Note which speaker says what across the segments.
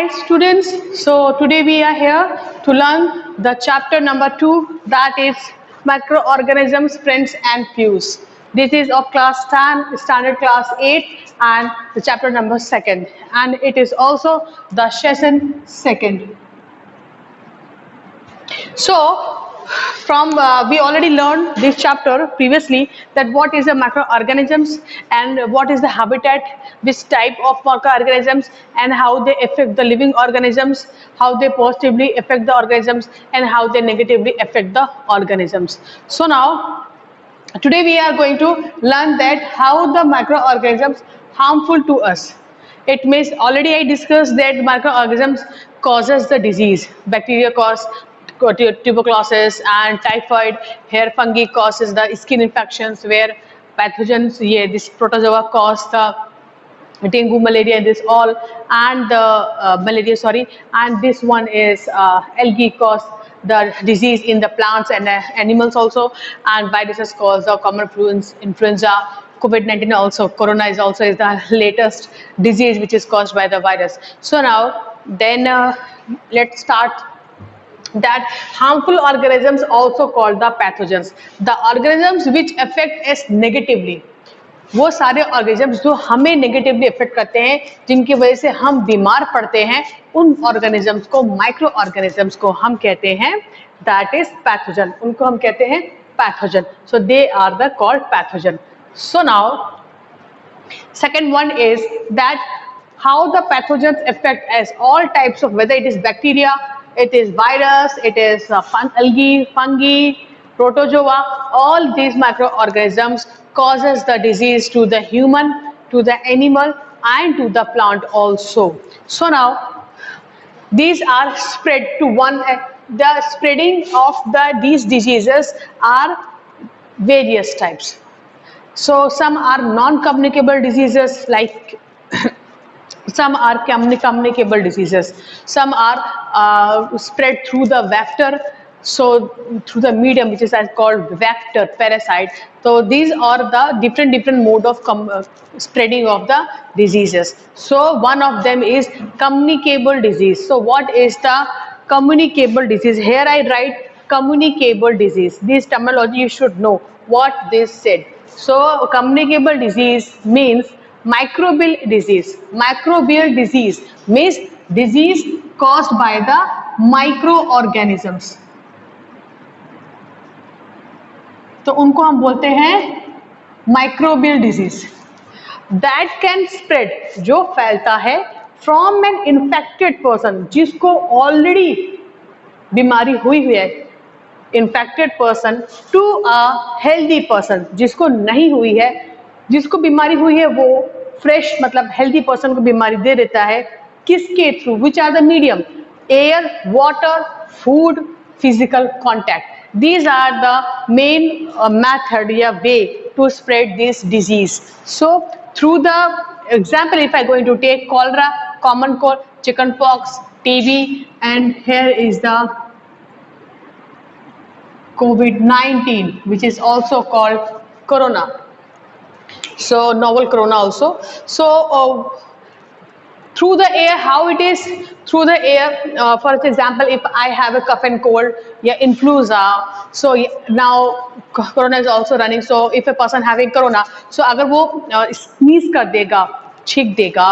Speaker 1: Hi students, so today we are here to learn the chapter number 2, that is microorganisms, friends and views. This is of class 10, standard class 8 and the chapter number 2nd, and it is also the session 2nd. So from we already learned this chapter previously, that what is the microorganisms and what is the habitat, which type of microorganisms and how they affect the living organisms, how they positively affect the organisms and how they negatively affect the organisms. So now today we are going to learn that how the microorganisms harmful to us. It means already I discussed that microorganisms causes the disease. Bacteria cause tuberculosis and typhoid. Hair fungi causes the skin infections, where pathogens, yeah, this protozoa cause the dengue, malaria, this all, and the malaria, sorry, and this one is algae cause the disease in the plants and animals also, and viruses cause the common flu, influenza, COVID-19 also, corona is also is the latest disease which is caused by the virus. So now then let's start that harmful organisms also called the pathogens, the organisms which affect us negatively. वो सारे organisms जो हमें negatively effect करते हैं, जिनकी वजह से हम बीमार पड़ते हैं, उन ऑर्गेनिजम्स को, माइक्रो ऑर्गेनिजम्स को हम कहते हैं दैट इज पैथोजन. उनको हम कहते हैं pathogen. So they are the called pathogen. So now second one is that how the pathogens affect us, all types of, whether it is bacteria, it is virus, it is algae, fungi, protozoa, all these microorganisms causes the disease to the human, to the animal and to the plant also. So now these are spread to one, the spreading of these diseases are various types. So some are non-communicable diseases, like some are communicable diseases. Some are spread through the vector, so through the medium, which is called vector, parasite. So these are the different mode of spreading of the diseases. So one of them is communicable disease. So what is the communicable disease? Here I write communicable disease. This terminology you should know what this said. So communicable disease means microbial disease. Microbial disease means disease caused by the microorganisms. तो उनको हम बोलते हैं microbial disease. That can spread, जो फैलता है from an infected person, जिसको already बीमारी हुई है, infected person, to a healthy person, जिसको नहीं हुई है, जिसको बीमारी हुई है वो फ्रेश, मतलब हेल्दी पर्सन को बीमारी दे देता है. किसके through? Which are the medium? Air, water, food, physical contact. These are the main method या way to spread this disease. So through the example, if I going to take cholera, common cold, chicken pox, TB, and here is the COVID-19, which is also called corona. So novel corona also. So through the air, how it is through the air, for example, if I have a cough and cold, yeah, influenza, so now corona is also running. So if a person having corona, so अगर वो sneeze कर देगा, छींक देगा,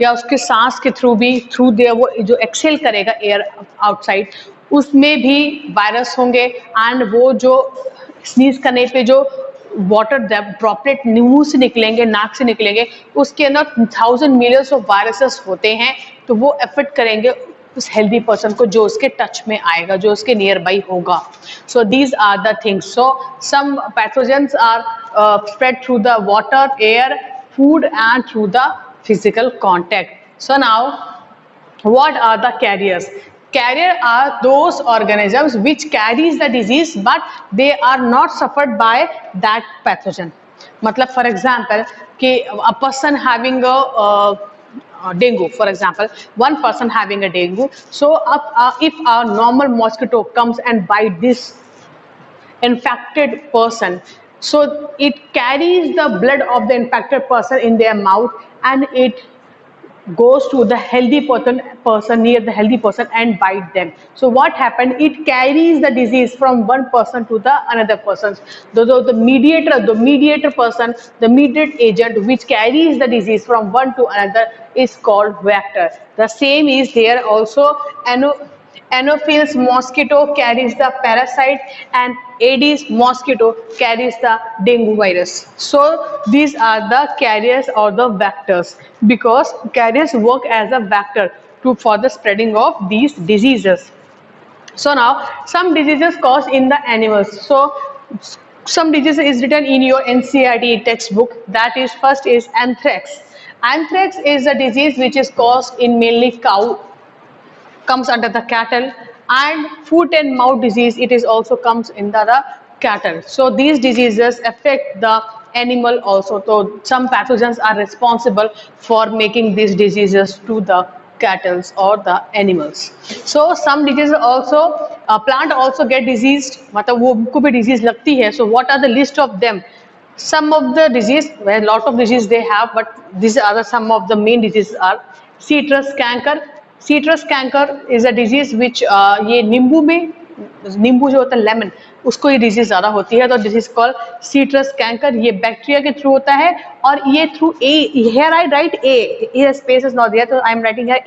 Speaker 1: या उसके सांस के थ्रू भी, थ्रू दे वो जो एक्सेल करेगा एयर आउटसाइड, उसमें भी वायरस होंगे. एंड वो जो स्नीज करने पे जो वाटर ड्रॉपलेट मुंह से निकलेंगे, नाक से निकलेंगे, उसके अंदर 1000 मिलियंस ऑफ वायरसेस होते हैं. तो वो एफेक्ट करेंगे उस हेल्दी पर्सन को, जो उसके टच में आएगा, जो उसके नियर बाई होगा. So these are the things. So some pathogens are spread through the water, air, food and through the physical contact. So now what are the carriers? Carrier are those organisms which carries the disease but they are not suffered by that pathogen. मतलब for example कि a person having a dengue, for example, one person having a dengue, so if a normal mosquito comes and bite this infected person, so it carries the blood of the infected person in their mouth and it goes to the healthy person near the healthy person and bite them. So what happened? It carries the disease from one person to the another person. The mediator person, the mediate agent which carries the disease from one to another is called vector. The same is there also. Anopheles mosquito carries the parasite and Aedes mosquito carries the dengue virus. So these are the carriers or the vectors, because carriers work as a vector for the spreading of these diseases. So now some diseases caused in the animals. So some disease is written in your NCERT textbook. That is, first is anthrax. Anthrax is a disease which is caused in mainly cow, comes under the cattle, and foot and mouth disease, it is also comes in the cattle. So these diseases affect the animal also. So some pathogens are responsible for making these diseases to the cattle or the animals. So some diseases also, plant also get diseased, मतलब वो उनको भी disease लगती है. So what are the list of them? Some of the disease, where lot of disease they have, but these are the some of the main diseases are citrus canker. Citrus canker is a disease which ये नींबू में, नींबू जो होता है lemon, उसको ये disease ज्यादा होती है. तो this is called citrus canker. ये बैक्टीरिया के थ्रू होता है और ये through A, here I write A, space is not there, तो I am writing here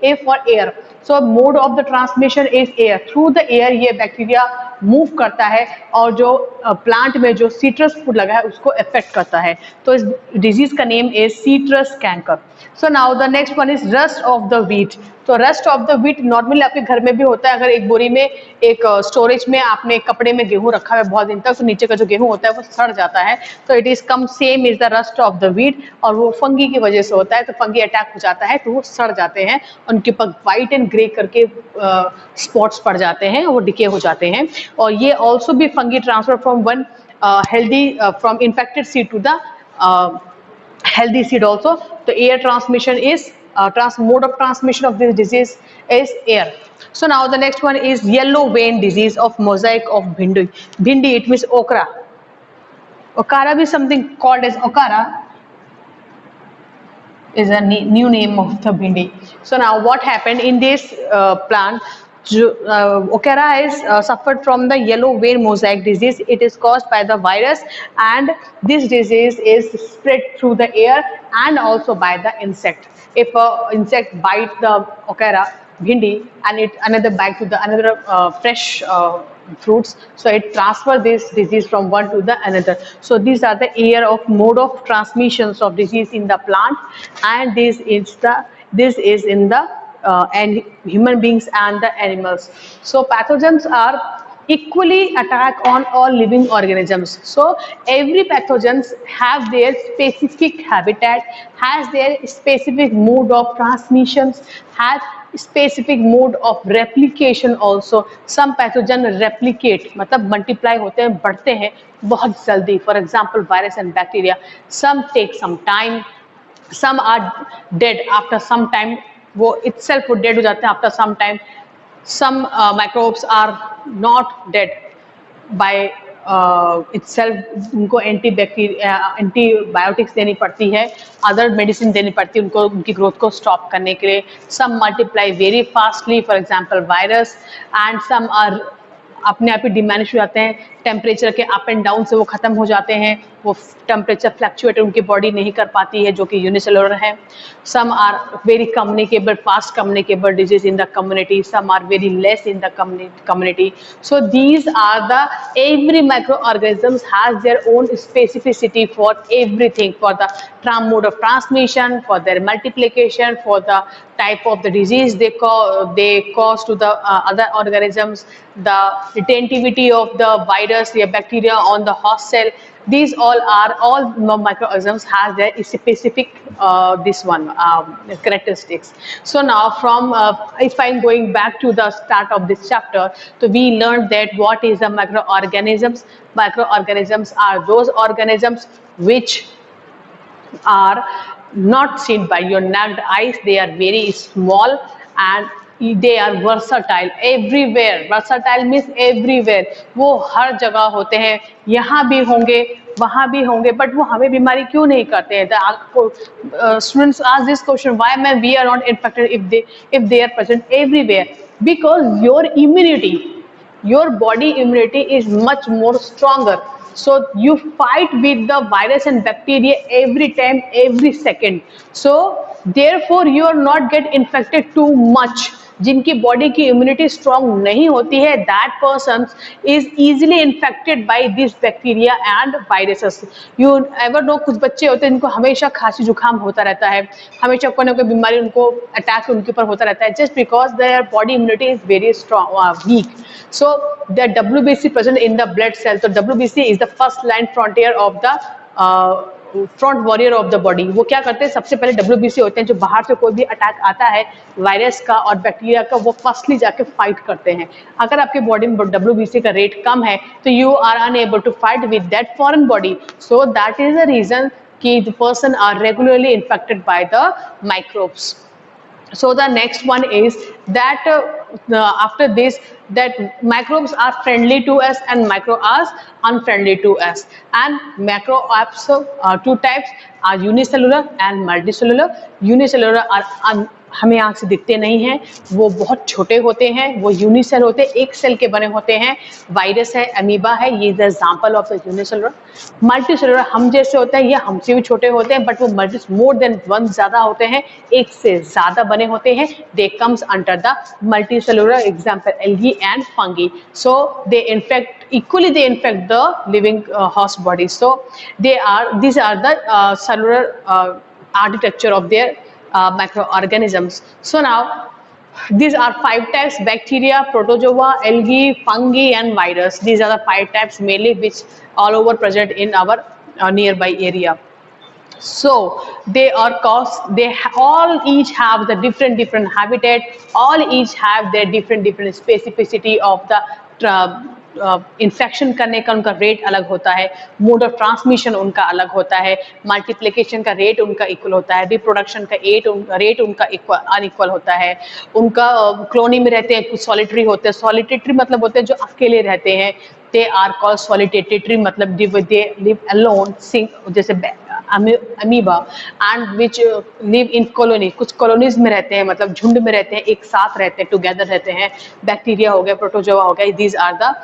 Speaker 1: A for air. So mode of the transmission is air. Through the air ये bacteria move करता है और जो प्लांट में जो सीट्रस फूड लगा है उसको इफेक्ट करता है. तो इस डिजीज का name is citrus canker. So now the next one is rust of the wheat. तो rust of the wheat normally आपके घर में भी होता है. अगर एक बोरी में, एक स्टोरेज में आपने कपड़े में गेहूं रखा है बहुत दिन तक, तो नीचे का जो गेहूं होता है वो सड़ जाता है. तो it is come same is the rust of the wheat, और वो फंगी की वजह से होता है. तो फंगी अटैक हो जाता है तो वो सड़ जाते हैं, उनके ऊपर व्हाइट एंड ग्रे करके स्पॉट्स पड़ जाते हैं, वो डिके हो जाते हैं. और ये ऑल्सो भी fungi transfer from one healthy, from infected seed to the healthy seed also. The air transmission is mode of transmission of this disease is air. So now the next one is yellow vein disease of mosaic of bhindi. Bhindi, it means okra. Okara is something called as okara, is a new name of the bhindi. So now what happened in this plant? Okara is suffered from the yellow vein mosaic disease. It is caused by the virus, and this disease is spread through the air and also by the insect. If a insect bite the okara bhindi and it another bite to the another fresh fruits, so it transfer this disease from one to the another. So these are the air of mode of transmissions of disease in the plant, and this is in the and human beings and the animals. So pathogens are equally attack on all living organisms. So every pathogens have their specific habitat, has their specific mode of transmissions, has specific mode of replication also. Some pathogen replicate, मतलब multiply होते हैं, बढ़ते हैं बहुत जल्दी. For example, virus and bacteria. Some take some time, some are dead after some time, वो itself वो dead हो जाते हैं after some time. Some microbes are not dead by itself, उनको एंटीबायोटिक्स देनी पड़ती है, अदर मेडिसिन देनी पड़ती है उनको उनकी ग्रोथ को स्टॉप करने के लिए. Some multiply very fastly, for example virus, and some are अपने आप ही डिमैनिश हो जाते हैं. टेम्परेचर के अप एंड डाउन से वो खत्म हो जाते हैं, वो टेम्परेचर फ्लक्चुएट उनकी बॉडी नहीं कर पाती है, जो कि यूनिसेलुलर है. Some are very communicable, fast communicable disease in the community, some are very less in the community. So these are the every microorganisms has their own specificity for everything, for the mode of transmission, for their multiplication, for the type of the disease they cause to the other organisms, the retentivity of the virus, the bacteria on the host cell. These all microorganisms has their specific characteristics. So now from if I'm going back to the start of this chapter, so we learned that what is the microorganisms. Microorganisms are those organisms which are not seen by your naked eyes. They are very small and they are versatile everywhere, versatile means everywhere, वो हर जगह होते हैं, यहाँ भी होंगे वहाँ भी होंगे, बट वो हमें बीमारी क्यों नहीं करते हैं? Students ask this question, why ma'am we are not infected if they are present everywhere? Because your body immunity is much more stronger, so you fight with the virus and bacteria every time, every second, so therefore you are not get infected too much. जिनकी body की immunity strong नहीं होती है, that person is easily infected by this bacteria and viruses. You ever know, कुछ बच्चे होते हैं जिनको हमेशा खांसी जुकाम होता रहता है, हमेशा कोई ना कोई बीमारी उनको अटैक उनके ऊपर होता रहता है, just because their body immunity is very strong weak. So the WBC present in the blood cells. So WBC is the first line frontier of the front warrior of the body. वो क्या करते हैं, सबसे पहले WBC होते हैं, जो बाहर से कोई भी अटैक आता है वायरस का और बैक्टीरिया का, वो फर्स्टली जाके फाइट करते हैं. अगर आपके बॉडी में WBC का रेट कम है तो you are unable to fight with that foreign body. So that is the reason कि the person are regularly infected by the microbes. So the next one is that after this, that microbes are friendly to us and micro are unfriendly to us. And microbes are two types, are unicellular and multicellular. Unicellular are हमें आँख से दिखते नहीं हैं, वो बहुत छोटे होते हैं, वो यूनिसेल होते हैं, एक सेल के बने होते हैं. वायरस है, अमीबा है, ये is the example of the unicellular. Multicellular हम जैसे होते हैं, ये हमसे भी छोटे होते हैं, बट वो मोर देन वन ज़्यादा होते हैं, एक से ज़्यादा बने होते हैं. They comes under the multicellular, example algae and fungi. So they infect equally, they infect the living host body. So these are the cellular architecture of their microorganisms. So now these are 5 types: bacteria, protozoa, algae, fungi and virus. These are the 5 types mainly which all over present in our nearby area. So they are caused, they all each have the different habitat, all each have their different specificity of the infection करने का उनका rate अलग होता है, mode of transmission उनका अलग होता है, मल्टीप्लिकेशन का रेट उनका इक्वल होता है, रिप्रोडक्शन का रेट उनका अनइक्वल होता है. उनका कॉलोनी में रहते हैं, कुछ सॉलिटरी होते हैं. सॉलिटेटरी मतलब होते हैं जो अकेले रहते हैं. दे आर कॉल्ड सॉलिटेटरी, मतलब दे लिव अलोन, जैसे amoeba, and which live in colony, कुछ कॉलोनीज में रहते हैं, मतलब झुंड में रहते हैं, एक साथ रहते हैं, टुगेदर रहते हैं. बैक्टीरिया हो गया, प्रोटोजोआ हो गया, these are the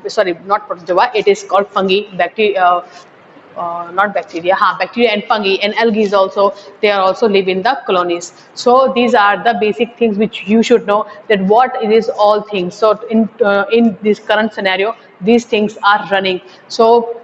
Speaker 1: sorry, not protozoa, it is called fungi. Not bacteria, bacteria and fungi and algae also, they are also live in the colonies. So these are the basic things which you should know, that what it is all things. So in this current scenario, these things are running. So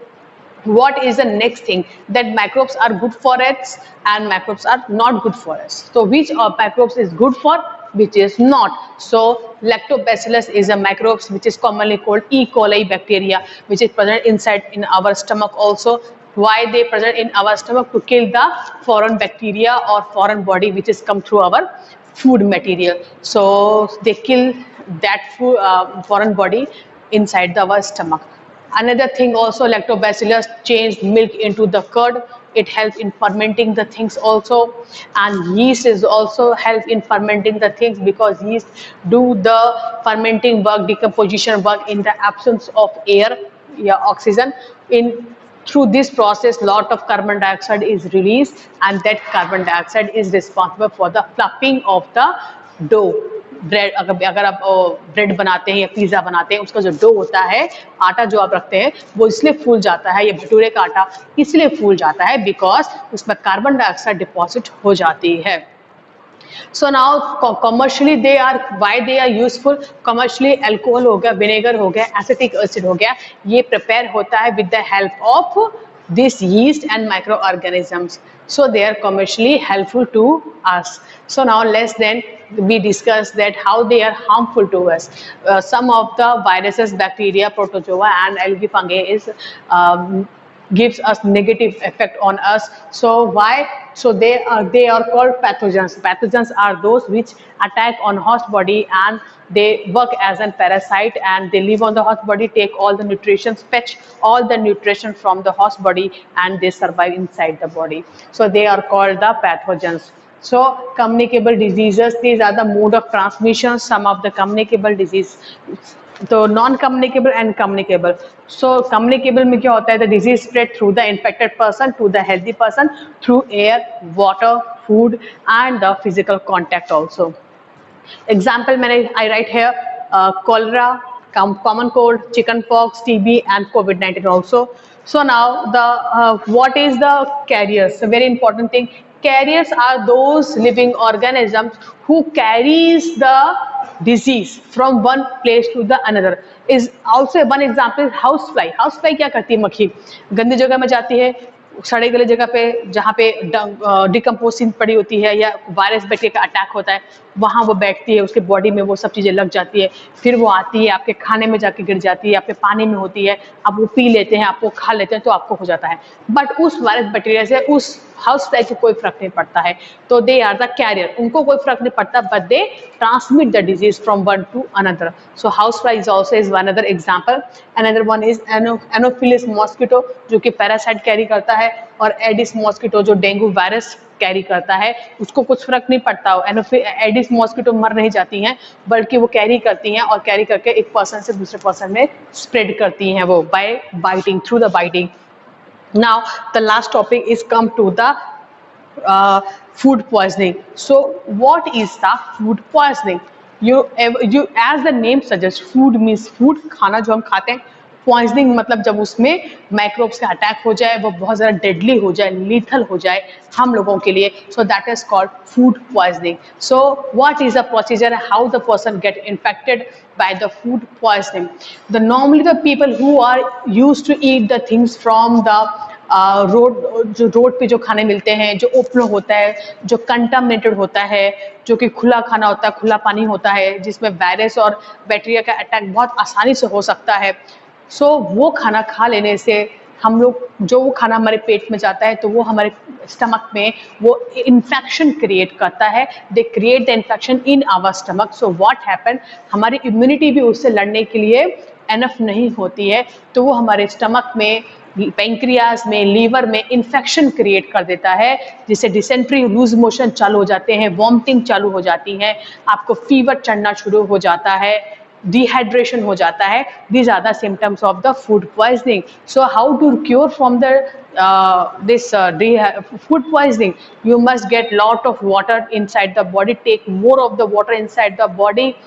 Speaker 1: what is the next thing, that microbes are good for us and microbes are not good for us. So which of microbes is good for, which is not? So lactobacillus is a microbes which is commonly called E. coli bacteria, which is present inside in our stomach also. Why they present in our stomach? To kill the foreign bacteria or foreign body which is come through our food material. So they kill that foreign body inside our stomach. Another thing also, lactobacillus change milk into the curd. It helps in fermenting the things also, and yeast is also help in fermenting the things, because yeast do the fermenting work, decomposition work in the absence of air, oxygen. Through this process, lot of carbon dioxide is released, and that carbon dioxide is responsible for the fluffing of the dough. Bread, अगर आप bread बनाते हैं या pizza बनाते हैं, उसका जो dough होता है, आटा जो आप रखते हैं, वो इसलिए फूल जाता है, या भटूरे का आटा इसलिए फूल जाता है बिकॉज उसमें कार्बन डाइऑक्साइड डिपॉजिट हो जाती है. So now commercially why they are useful? Commercially alcohol हो गया, विनेगर हो गया, एसिटिक एसिड हो गया, ये प्रिपेयर होता है with the help of this yeast and microorganisms. So they are commercially helpful to us. So now let's then we discuss that how they are harmful to us. Some of the viruses, bacteria, protozoa and algae, fungi is gives us negative effect on us. So why? So they are called pathogens. Pathogens are those which attack on host body, and they work as a parasite, and they live on the host body, take all the nutrition, fetch all the nutrition from the host body, and they survive inside the body. So they are called the pathogens. So communicable diseases, these are the mode of transmission, some of the communicable disease. तो non communicable and communicable. So communicable में क्या होता है, the disease spread through the infected person to the healthy person through air, water, food and the physical contact also. Example, I write here cholera, common cold, chicken pox, TB, and COVID-19 also. So now what is the carriers? A very important thing. Carriers are those living organisms who carries the disease from one place to the another. Is also one example is housefly. Housefly क्या करती है? मक्खी गंदी जगह में जाती है, सड़े गले जगह पे जहाँ पे डिकम्पोजिंग पड़ी होती है या वायरस बैक्टीरिया का अटैक होता है, वहाँ वो बैठती है, उसके बॉडी में वो सब चीज़ें लग जाती है, फिर वो आती है आपके खाने में जाके गिर जाती है, आपके पानी में होती है, आप वो पी लेते हैं, आपको खा लेते हैं तो आपको हो जाता है. बट उस वायरस बैक्टीरिया से उस हाउस फ्लाई को कोई फर्क नहीं पड़ता है, तो दे आर द कैरियर, उनको कोई फर्क नहीं पड़ता, but they transmit the disease from one two another. So house fly is also is one other example. Another one is Anopheles mosquito जो कि पैरासाइट कैरी करता है, और एडिस मॉस्किटो जो डेंगू वायरस कैरी करता है, उसको कुछ फर्क नहीं पड़ता. एडिस मॉस्किटो मर नहीं जाती हैं, बल्कि वो कैरी करती हैं और कैरी करके एक पर्सन से दूसरे पर्सन में स्प्रेड करती हैं वो by biting, through the biting. Now the last topic is come to the food poisoning. So what is the food poisoning? You as the name suggests, food means food, खाना जो हम खाते हैं. Poisoning मतलब जब उसमें माइक्रोब्स का attack हो जाए, वो बहुत ज़्यादा डेडली हो जाए, लीथल हो जाए हम लोगों के लिए. सो that is called food poisoning. So what is the procedure, how the person get infected by the food poisoning? Normally the people who are used to eat the things from the road, जो road पे जो खाने मिलते हैं, जो open होता है, जो कंटामिनेटेड होता है, जो कि खुला खाना होता है, खुला पानी होता है, जिसमें वायरस और बैक्टीरिया का अटैक बहुत आसानी से हो सकता है. सो वो खाना खा लेने से हम लोग, जो वो खाना हमारे पेट में जाता है तो वो हमारे स्टमक में वो इन्फेक्शन क्रिएट करता है. They create the infection in our stomach. So what happen, हमारी इम्यूनिटी भी उससे लड़ने के लिए एनफ नहीं होती है, तो वो हमारे स्टमक में, पेंक्रियाज में, लीवर में इन्फेक्शन क्रिएट कर देता है, जिससे डिसेंट्री, लूज मोशन चालू हो जाते हैं, वॉमिटिंग चालू हो जाती है, आपको फीवर चढ़ना शुरू हो जाता है, dehydration हो जाता है. These are the symptoms of the food poisoning. So how to cure from the food poisoning? You must get lot of water inside the body, take more of the water inside the body,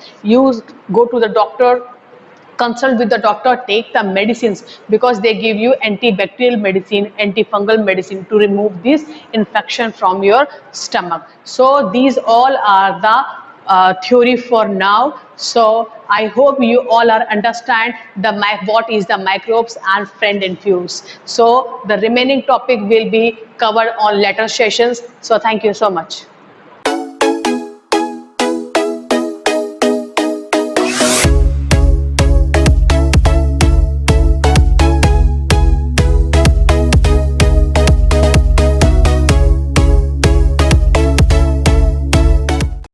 Speaker 1: go to the doctor, consult with the doctor, take the medicines, because they give you antibacterial medicine, antifungal medicine to remove this infection from your stomach. So these all are the theory for now. So I hope you all are understand what is the microbes and friend and foods. So the remaining topic will be covered on later sessions. So thank you so much.